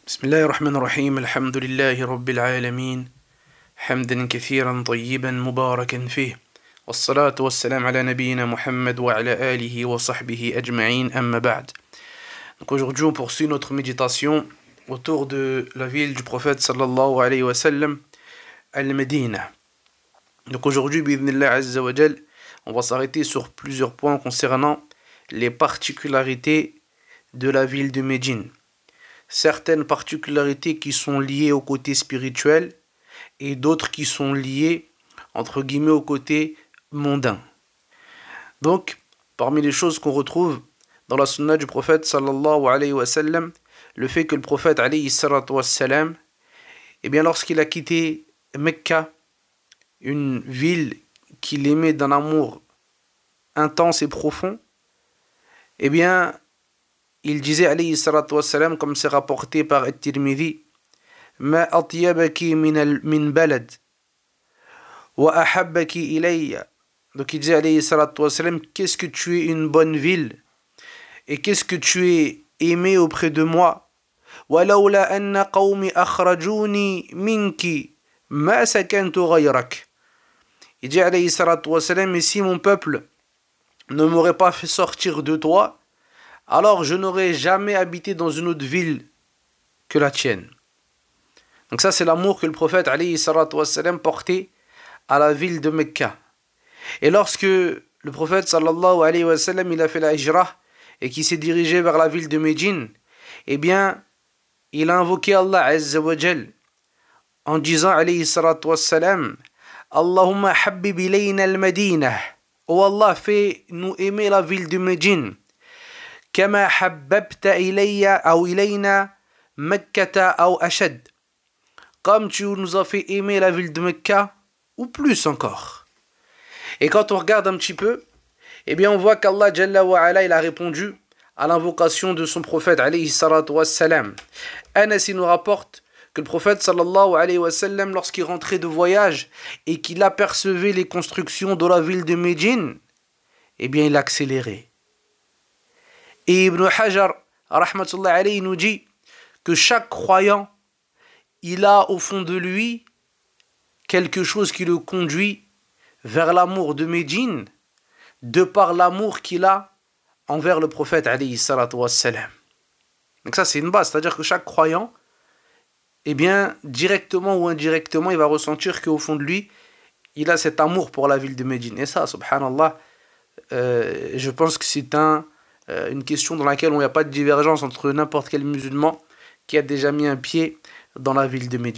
بسم الله الرحمن الرحيم الحمد لله رب العالمين حمدا كثيرا طيبا مباركا فيه والصلاة والسلام على نبينا Muhammad وعلى آله وصحبه أجمعين أما بعد. Donc aujourd'hui on poursuit notre méditation autour de la ville du prophète sallallahu alayhi wa sallam, Al-Médina. Donc aujourd'hui, bi'idhnillah azza wa jal, on va s'arrêter sur plusieurs points concernant les particularités de la ville de Médine. Certaines particularités qui sont liées au côté spirituel et d'autres qui sont liées, entre guillemets, au côté mondain. Donc, parmi les choses qu'on retrouve dans la sunna du prophète sallallahu alayhi wa sallam, le fait que le prophète alayhi salatu wa sallam, eh bien lorsqu'il a quitté Mecca, une ville qu'il aimait d'un amour intense et profond, eh bien il disait alayhi salatu wa salam, comme c'est rapporté par At-Tirmidhi, Ma atyabaki min balad wa ahabbaki ilayya. Donc il disait alayhi salatu wa salam, qu'est-ce que tu es une bonne ville et qu'est-ce que tu es aimé auprès de moi. Walawla anna qawmi akhrajuni minki ma sakantu ghayrak. Il dit alayhi salatu wa salam, et si mon peuple ne m'aurait pas fait sortir de toi, alors je n'aurais jamais habité dans une autre ville que la tienne. Donc ça c'est l'amour que le prophète alayhi salatu wa salam portait à la ville de Mecca. Et lorsque le prophète sallallahu alayhi wa sallam il a fait la hijra et qu'il s'est dirigé vers la ville de Médine, eh bien il a invoqué Allah azza wa jal en disant alayhi salatu wa salam, Allahumma habbib ilayna al-Madinah. Oh Allah, fais-nous aimer la ville de Médine. كما حببت إلي أو إلينا مكة أو أشد. Comme tu nous as fait aimer la ville de Mecca, ou plus encore. Et quand on regarde un petit peu, eh bien on voit qu'Allah Jalla wa Ala, il a répondu à l'invocation de son prophète alayhi salatu wa salam. Anas il nous rapporte que le prophète sallallahu alayhi wa sallam, lorsqu'il rentrait de voyage et qu'il apercevait les constructions de la ville de Médine, eh bien il accélérait. Et Ibn Hajar, rahmatullah alayhi, nous dit que chaque croyant, il a au fond de lui quelque chose qui le conduit vers l'amour de Médine, de par l'amour qu'il a envers le prophète alayhi salatu wassalam. Donc ça c'est une base, c'est-à-dire que chaque croyant, eh bien, directement ou indirectement, il va ressentir qu'au fond de lui, il a cet amour pour la ville de Médine. Et ça, subhanallah, je pense que c'est une question dans laquelle il n'y a pas de divergence entre n'importe quel musulman qui a déjà mis un pied dans la ville de Médine.